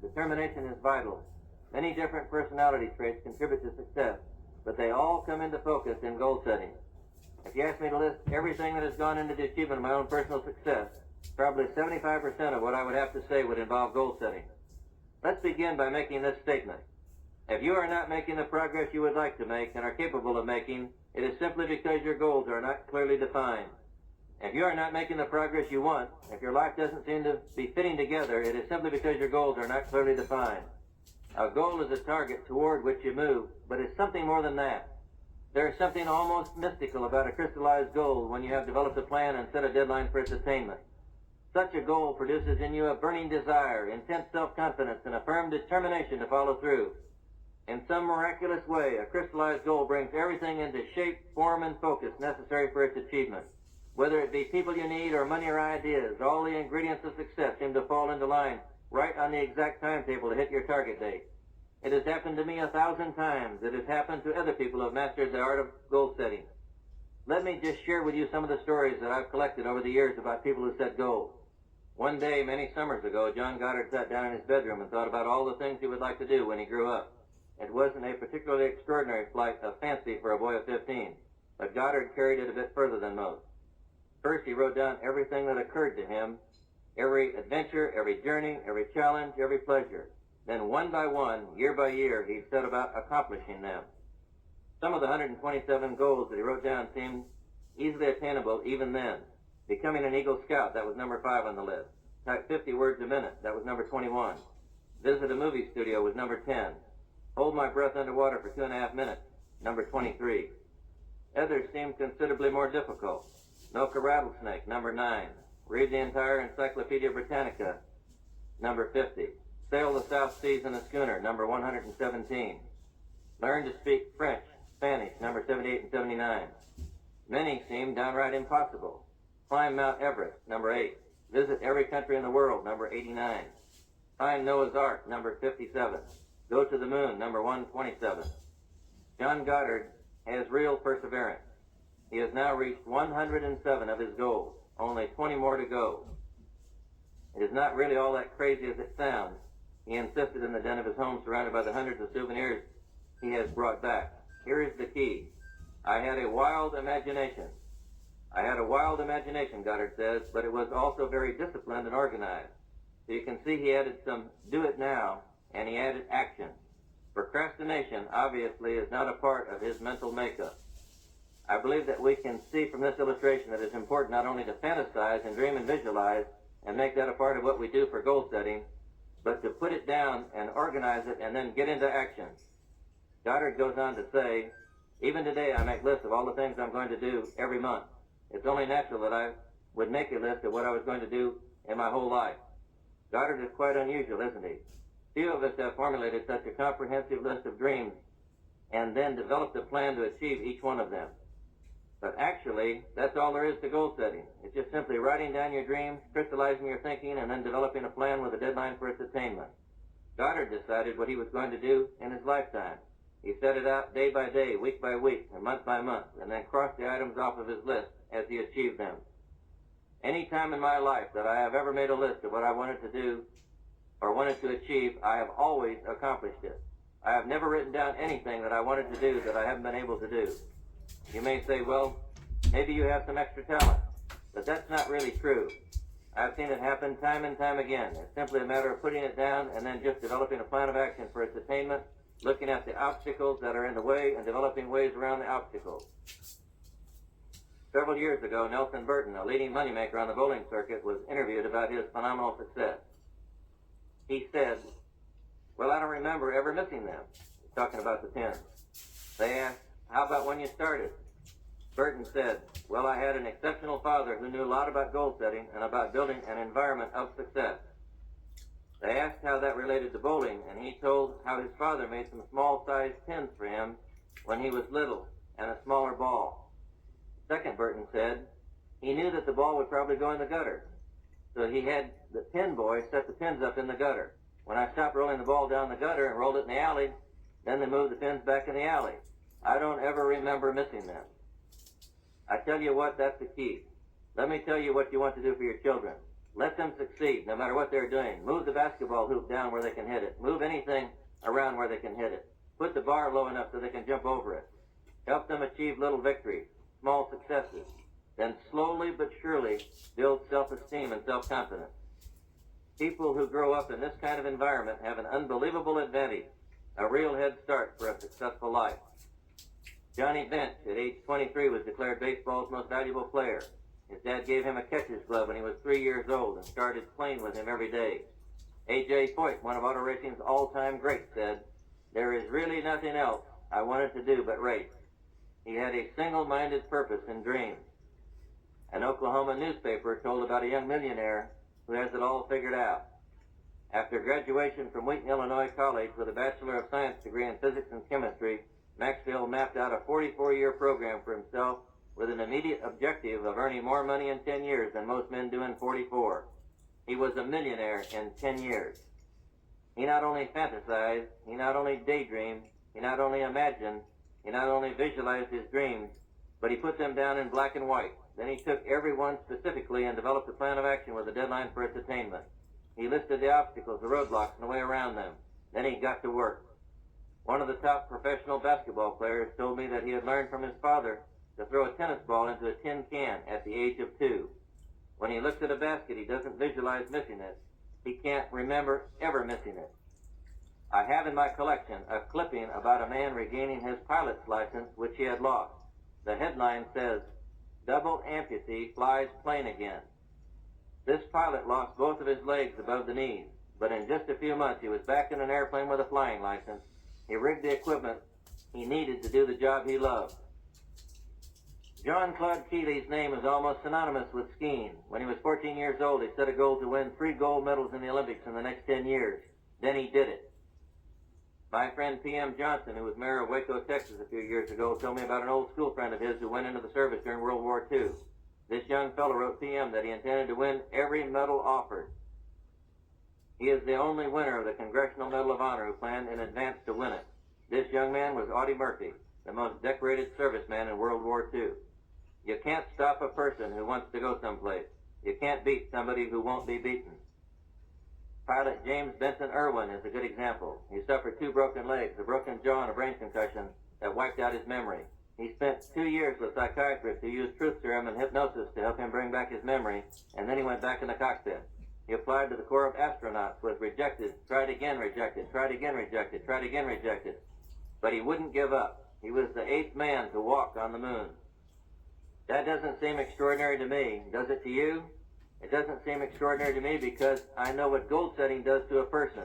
Determination is vital. Many different personality traits contribute to success, but they all come into focus in goal setting. If you ask me to list everything that has gone into the achievement of my own personal success, probably 75% of what I would have to say would involve goal setting. Let's begin by making this statement. If you are not making the progress you would like to make and are capable of making, it is simply because your goals are not clearly defined. If you are not making the progress you want, if your life doesn't seem to be fitting together, it is simply because your goals are not clearly defined. A goal is a target toward which you move, but it's something more than that. There is something almost mystical about a crystallized goal when you have developed a plan and set a deadline for its attainment. Such a goal produces in you a burning desire, intense self-confidence, and a firm determination to follow through. In some miraculous way, a crystallized goal brings everything into shape, form, and focus necessary for its achievement. Whether it be people you need or money or ideas, all the ingredients of success seem to fall into line right on the exact timetable to hit your target date. It has happened to me 1,000 times. It has happened to other people who have mastered the art of goal setting. Let me just share with you some of the stories that I've collected over the years about people who set goals. One day, many summers ago, John Goddard sat down in his bedroom and thought about all the things he would like to do when he grew up. It wasn't a particularly extraordinary flight of fancy for a boy of 15, but Goddard carried it a bit further than most. First, he wrote down everything that occurred to him, every adventure, every journey, every challenge, every pleasure. Then one by one, year by year, he set about accomplishing them. Some of the 127 goals that he wrote down seemed easily attainable even then. Becoming an Eagle Scout, that was number 5 on the list. Type 50 words a minute, that was number 21. Visit a movie studio was number 10. Hold my breath underwater for 2.5 minutes, number 23. Others seemed considerably more difficult. Milk a rattlesnake, number 9. Read the entire Encyclopedia Britannica, number 50. Sail the South Seas in a schooner, number 117. Learn to speak French, Spanish, number 78 and 79. Many seem downright impossible. Climb Mount Everest, number 8. Visit every country in the world, number 89. Find Noah's Ark, number 57. Go to the moon, number 127. John Goddard has real perseverance. He has now reached 107 of his goals, only 20 more to go. It is not really all that crazy as it sounds. He insisted in the den of his home, surrounded by the hundreds of souvenirs he has brought back. Here is the key. I had a wild imagination. Goddard says, but it was also very disciplined and organized. So you can see he added some do it now, and he added action. Procrastination, obviously, is not a part of his mental makeup. I believe that we can see from this illustration that it's important not only to fantasize and dream and visualize and make that a part of what we do for goal setting, but to put it down and organize it and then get into action. Goddard goes on to say, even today I make lists of all the things I'm going to do every month. It's only natural that I would make a list of what I was going to do in my whole life. Goddard is quite unusual, isn't he? Few of us have formulated such a comprehensive list of dreams and then developed a plan to achieve each one of them. But actually, that's all there is to goal setting. It's just simply writing down your dreams, crystallizing your thinking, and then developing a plan with a deadline for its attainment. Goddard decided what he was going to do in his lifetime. He set it out day by day, week by week, and month by month, and then crossed the items off of his list as he achieved them. Any time in my life that I have ever made a list of what I wanted to do or wanted to achieve, I have always accomplished it. I have never written down anything that I wanted to do that I haven't been able to do. You may say, well, maybe you have some extra talent, but that's not really true. I've seen it happen time and time again. It's simply a matter of putting it down and then just developing a plan of action for its attainment, looking at the obstacles that are in the way and developing ways around the obstacles. Several years ago, Nelson Burton, a leading moneymaker on the bowling circuit, was interviewed about his phenomenal success. He said, well, I don't remember ever missing them. He's talking about the pins. They asked, how about when you started? Burton said, well, I had an exceptional father who knew a lot about goal setting and about building an environment of success. They asked how that related to bowling, and he told how his father made some small-sized pins for him when he was little and a smaller ball. Second, Burton said, he knew that the ball would probably go in the gutter, so he had the pin boy set the pins up in the gutter. When I stopped rolling the ball down the gutter and rolled it in the alley, then they moved the pins back in the alley. I don't ever remember missing them. I tell you what, that's the key. Let me tell you what you want to do for your children. Let them succeed no matter what they're doing. Move the basketball hoop down where they can hit it. Move anything around where they can hit it. Put the bar low enough so they can jump over it. Help them achieve little victories, small successes. Then slowly but surely build self-esteem and self-confidence. People who grow up in this kind of environment have an unbelievable advantage, a real head start for a successful life. Johnny Bench, at age 23, was declared baseball's most valuable player. His dad gave him a catcher's glove when he was 3 years old and started playing with him every day. A.J. Foyt, one of auto racing's all-time greats, said, "There is really nothing else I wanted to do but race." He had a single-minded purpose and dream. An Oklahoma newspaper told about a young millionaire who has it all figured out. After graduation from Wheaton, Illinois College with a Bachelor of Science degree in physics and chemistry, Maxfield mapped out a 44-year program for himself with an immediate objective of earning more money in 10 years than most men do in 44. He was a millionaire in 10 years. He not only fantasized, he not only daydreamed, he not only imagined, he not only visualized his dreams, but he put them down in black and white. Then he took every one specifically and developed a plan of action with a deadline for its attainment. He listed the obstacles, the roadblocks, and the way around them. Then he got to work. One of the top professional basketball players told me that he had learned from his father to throw a tennis ball into a tin can at the age of 2. When he looks at a basket, he doesn't visualize missing it. He can't remember ever missing it. I have in my collection a clipping about a man regaining his pilot's license, which he had lost. The headline says, "Double amputee flies plane again." This pilot lost both of his legs above the knees, but in just a few months he was back in an airplane with a flying license. He rigged the equipment he needed to do the job he loved. John Claude Keeley's name is almost synonymous with skiing. When he was 14 years old, he set a goal to win 3 gold medals in the Olympics in the next 10 years. Then he did it. My friend P.M. Johnson, who was mayor of Waco, Texas a few years ago, told me about an old school friend of his who went into the service during World War II. This young fellow wrote P.M. that he intended to win every medal offered. He is the only winner of the Congressional Medal of Honor who planned in advance to win it. This young man was Audie Murphy, the most decorated serviceman in World War II. You can't stop a person who wants to go someplace. You can't beat somebody who won't be beaten. Pilot James Benson Irwin is a good example. He suffered 2 broken legs, a broken jaw, and a brain concussion that wiped out his memory. He spent 2 years with psychiatrists who used truth serum and hypnosis to help him bring back his memory, and then he went back in the cockpit. He applied to the Corps of Astronauts, was rejected, tried again, rejected, tried again, rejected, tried again, rejected. But he wouldn't give up. He was the 8th man to walk on the moon. That doesn't seem extraordinary to me. Does it to you? It doesn't seem extraordinary to me because I know what goal setting does to a person.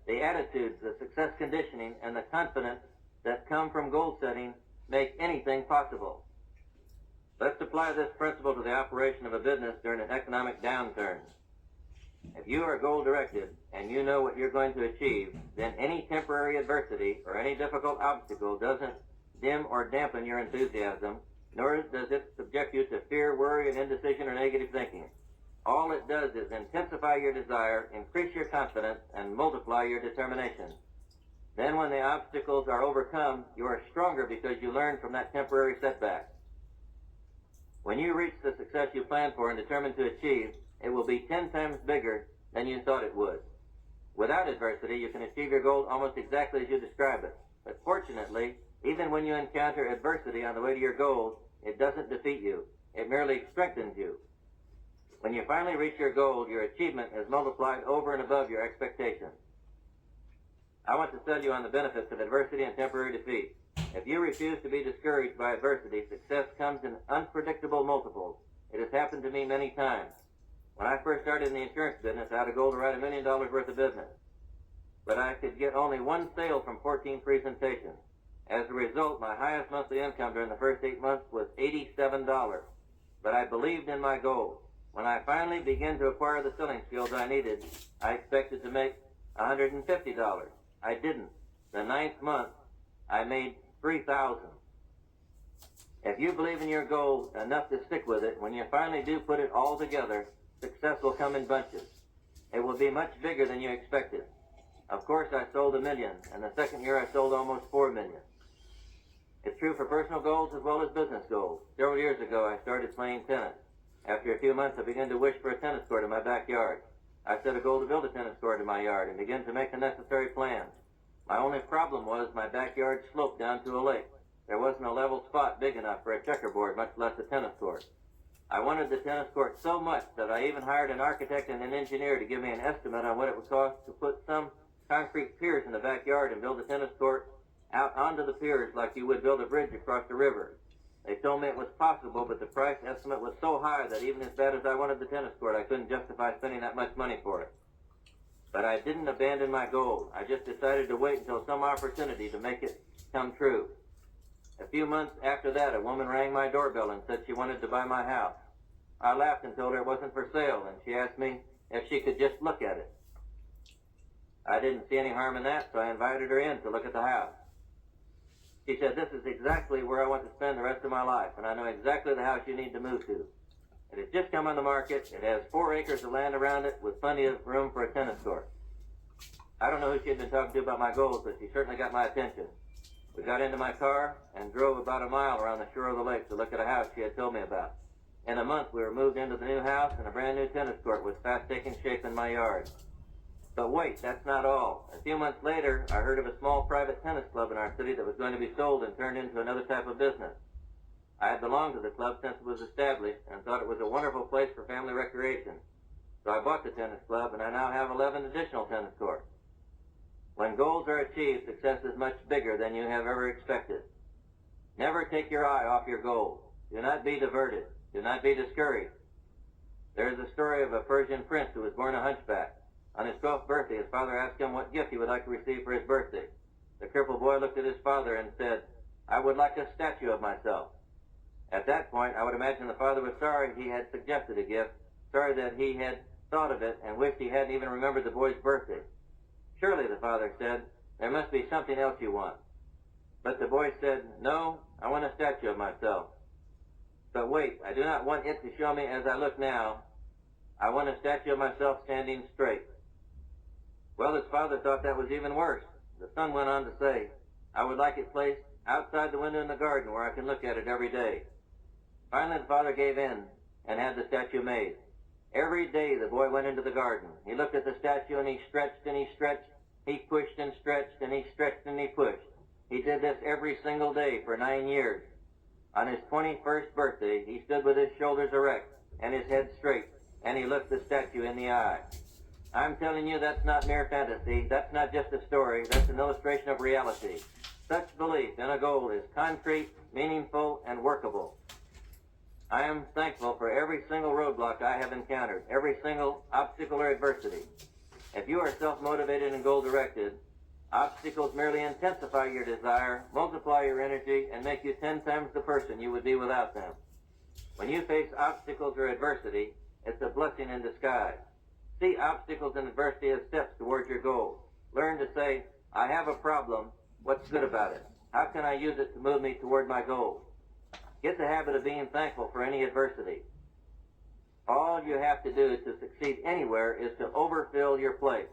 The attitudes, the success conditioning, and the confidence that come from goal setting make anything possible. Let's apply this principle to the operation of a business during an economic downturn. If you are goal-directed and you know what you're going to achieve, then any temporary adversity or any difficult obstacle doesn't dim or dampen your enthusiasm, nor does it subject you to fear, worry, and indecision or negative thinking. All it does is intensify your desire, increase your confidence, and multiply your determination. Then when the obstacles are overcome, you are stronger because you learn from that temporary setback. When you reach the success you planned for and determined to achieve, it will be 10 times bigger than you thought it would. Without adversity, you can achieve your goals almost exactly as you describe it. But fortunately, even when you encounter adversity on the way to your goals, it doesn't defeat you. It merely strengthens you. When you finally reach your goal, your achievement is multiplied over and above your expectations. I want to sell you on the benefits of adversity and temporary defeat. If you refuse to be discouraged by adversity, success comes in unpredictable multiples. It has happened to me many times. When I first started in the insurance business, I had a goal to write $1 million worth of business. But I could get only 1 sale from 14 presentations. As a result, my highest monthly income during the first 8 months was $87. But I believed in my goals. When I finally began to acquire the selling skills I needed, I expected to make $150. I didn't. The 9th month, I made $3,000. If you believe in your goal enough to stick with it, when you finally do put it all together, success will come in bunches. It will be much bigger than you expected. Of course, I sold $1 million, and the second year I sold almost $4 million. It's true for personal goals as well as business goals. Several years ago, I started playing tennis. After a few months, I began to wish for a tennis court in my backyard. I set a goal to build a tennis court in my yard and began to make the necessary plans. My only problem was my backyard sloped down to a lake. There wasn't a level spot big enough for a checkerboard, much less a tennis court. I wanted the tennis court so much that I even hired an architect and an engineer to give me an estimate on what it would cost to put some concrete piers in the backyard and build a tennis court out onto the piers like you would build a bridge across the river. They told me it was possible, but the price estimate was so high that even as bad as I wanted the tennis court, I couldn't justify spending that much money for it. But I didn't abandon my goal. I just decided to wait until some opportunity to make it come true. A few months after that, a woman rang my doorbell and said she wanted to buy my house. I laughed and told her it wasn't for sale, and she asked me if she could just look at it. I didn't see any harm in that, so I invited her in to look at the house. She said, "This is exactly where I want to spend the rest of my life, and I know exactly the house you need to move to. It has just come on the market. It has 4 acres of land around it with plenty of room for a tennis court." I don't know who she had been talking to about my goals, but she certainly got my attention. We got into my car and drove about a mile around the shore of the lake to look at a house she had told me about. In a month, we were moved into the new house, and a brand new tennis court was fast taking shape in my yard. But wait, that's not all. A few months later, I heard of a small private tennis club in our city that was going to be sold and turned into another type of business. I had belonged to the club since it was established and thought it was a wonderful place for family recreation. So I bought the tennis club, and I now have 11 additional tennis courts. When goals are achieved, success is much bigger than you have ever expected. Never take your eye off your goals. Do not be diverted. Do not be discouraged. There is a story of a Persian prince who was born a hunchback. On his 12th birthday, his father asked him what gift he would like to receive for his birthday. The crippled boy looked at his father and said, "I would like a statue of myself." At that point, I would imagine the father was sorry he had suggested a gift, sorry that he had thought of it, and wished he hadn't even remembered the boy's birthday. "Surely," the father said, "there must be something else you want." But the boy said, "No, I want a statue of myself. But wait, I do not want it to show me as I look now. I want a statue of myself standing straight." Well, his father thought that was even worse. The son went on to say, "I would like it placed outside the window in the garden where I can look at it every day." Finally, the father gave in and had the statue made. Every day the boy went into the garden. He looked at the statue and he stretched and he stretched. He pushed and stretched and he stretched and he pushed. He did this every single day for 9 years. On his 21st birthday, he stood with his shoulders erect and his head straight, and he looked the statue in the eye. I'm telling you, that's not mere fantasy. That's not just a story. That's an illustration of reality. Such belief in a goal is concrete, meaningful, and workable. I am thankful for every single roadblock I have encountered, every single obstacle or adversity. If you are self-motivated and goal-directed, obstacles merely intensify your desire, multiply your energy, and make you 10 times the person you would be without them. When you face obstacles or adversity, it's a blessing in disguise. See obstacles and adversity as steps towards your goals. Learn to say, "I have a problem. What's good about it? How can I use it to move me toward my goals?" Get the habit of being thankful for any adversity. All you have to do to succeed anywhere is to overfill your plate.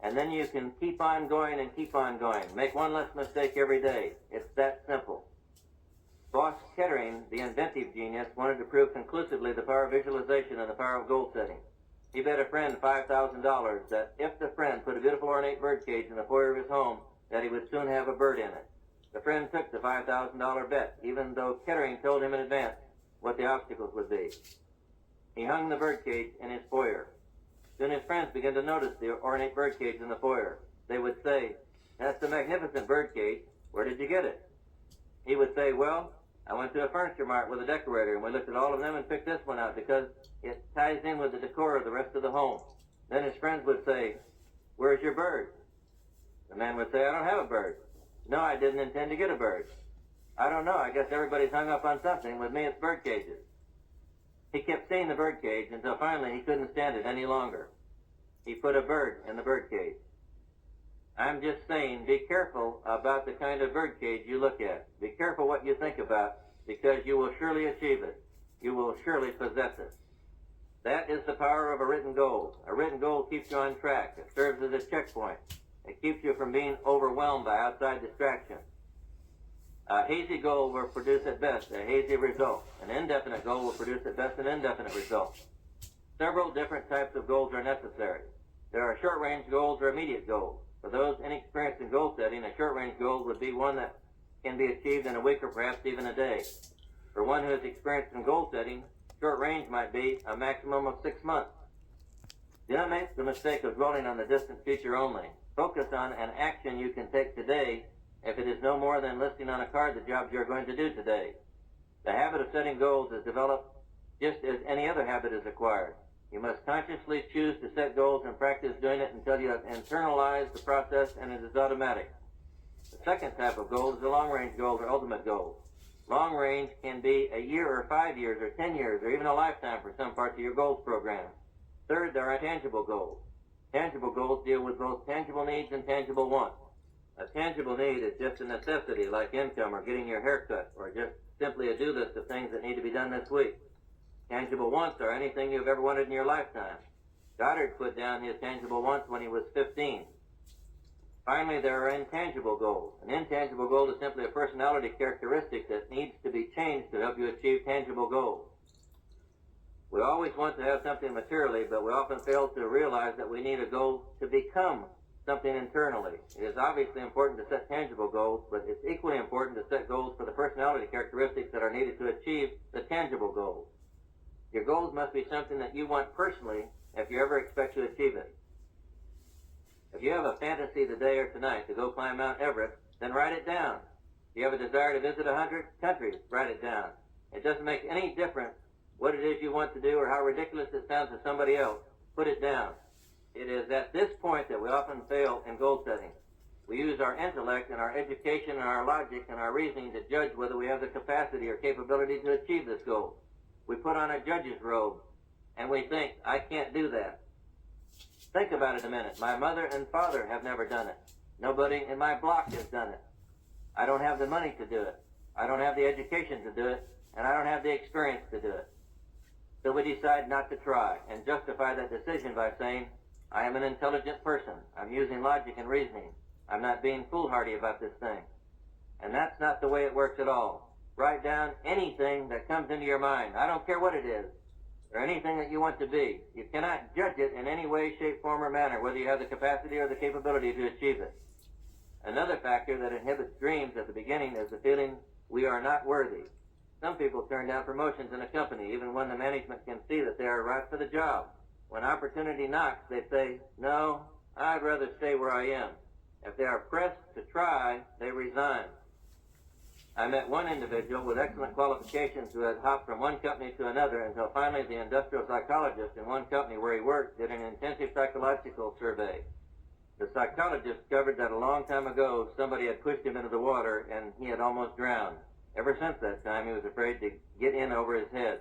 And then you can keep on going and keep on going. Make one less mistake every day. It's that simple. Boss Kettering, the inventive genius, wanted to prove conclusively the power of visualization and the power of goal setting. He bet a friend $5,000 that if the friend put a beautiful ornate bird cage in the foyer of his home, that he would soon have a bird in it. The friend took the $5,000 bet, even though Kettering told him in advance what the obstacles would be. He hung the bird cage in his foyer. Soon his friends began to notice the ornate bird cage in the foyer. They would say, "That's a magnificent bird cage. Where did you get it?" He would say, "Well, I went to a furniture mart with a decorator, and we looked at all of them and picked this one out because it ties in with the decor of the rest of the home." Then his friends would say, "Where's your bird?" The man would say, "I don't have a bird." "No, I didn't intend to get a bird." "I don't know. I guess everybody's hung up on something. With me, it's bird cages." He kept seeing the bird cage until finally he couldn't stand it any longer. He put a bird in the bird cage. I'm just saying, be careful about the kind of bird cage you look at. Be careful what you think about, because you will surely achieve it. You will surely possess it. That is the power of a written goal. A written goal keeps you on track. It serves as a checkpoint. It keeps you from being overwhelmed by outside distractions. A hazy goal will produce at best a hazy result. An indefinite goal will produce at best an indefinite result. Several different types of goals are necessary. There are short-range goals or immediate goals. For those inexperienced in goal setting, a short-range goal would be one that can be achieved in a week or perhaps even a day. For one who is experienced in goal setting, short range might be a maximum of 6 months. Do not make the mistake of dwelling on the distant future only. Focus on an action you can take today if it is no more than listing on a card the jobs you are going to do today. The habit of setting goals is developed just as any other habit is acquired. You must consciously choose to set goals and practice doing it until you have internalized the process and it is automatic. The second type of goal is the long-range goals or ultimate goals. Long range can be a year or 5 years or 10 years or even a lifetime for some parts of your goals program. Third, there are tangible goals. Tangible goals deal with both tangible needs and tangible wants. A tangible need is just a necessity like income or getting your hair cut or just simply a do list of things that need to be done this week. Tangible wants are anything you've ever wanted in your lifetime. Goddard put down his tangible wants when he was 15. Finally, there are intangible goals. An intangible goal is simply a personality characteristic that needs to be changed to help you achieve tangible goals. We always want to have something materially, but we often fail to realize that we need a goal to become something internally. It is obviously important to set tangible goals, but it's equally important to set goals for the personality characteristics that are needed to achieve the tangible goals. Your goals must be something that you want personally if you ever expect to achieve it. If you have a fantasy today or tonight to go climb Mount Everest, then write it down. If you have a desire to visit 100 countries, write it down. It doesn't make any difference what it is you want to do or how ridiculous it sounds to somebody else. Put it down. It is at this point that we often fail in goal setting. We use our intellect and our education and our logic and our reasoning to judge whether we have the capacity or capability to achieve this goal. We put on a judge's robe and we think, I can't do that. Think about it a minute. My mother and father have never done it. Nobody in my block has done it. I don't have the money to do it. I don't have the education to do it, and I don't have the experience to do it. So we decide not to try and justify that decision by saying, I am an intelligent person. I'm using logic and reasoning. I'm not being foolhardy about this thing. And that's not the way it works at all. Write down anything that comes into your mind. I don't care what it is, or anything that you want to be. You cannot judge it in any way, shape, form, or manner, whether you have the capacity or the capability to achieve it. Another factor that inhibits dreams at the beginning is the feeling we are not worthy. Some people turn down promotions in a company, even when the management can see that they are right for the job. When opportunity knocks, they say, no, I'd rather stay where I am. If they are pressed to try, they resign. I met one individual with excellent qualifications who had hopped from one company to another until finally the industrial psychologist in one company where he worked did an intensive psychological survey. The psychologist discovered that a long time ago somebody had pushed him into the water and he had almost drowned. Ever since that time he was afraid to get in over his head.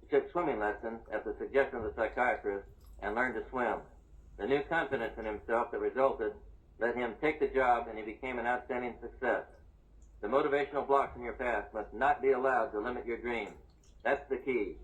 He took swimming lessons at the suggestion of the psychiatrist and learned to swim. The new confidence in himself that resulted let him take the job and he became an outstanding success. The motivational blocks in your past must not be allowed to limit your dreams. That's the key.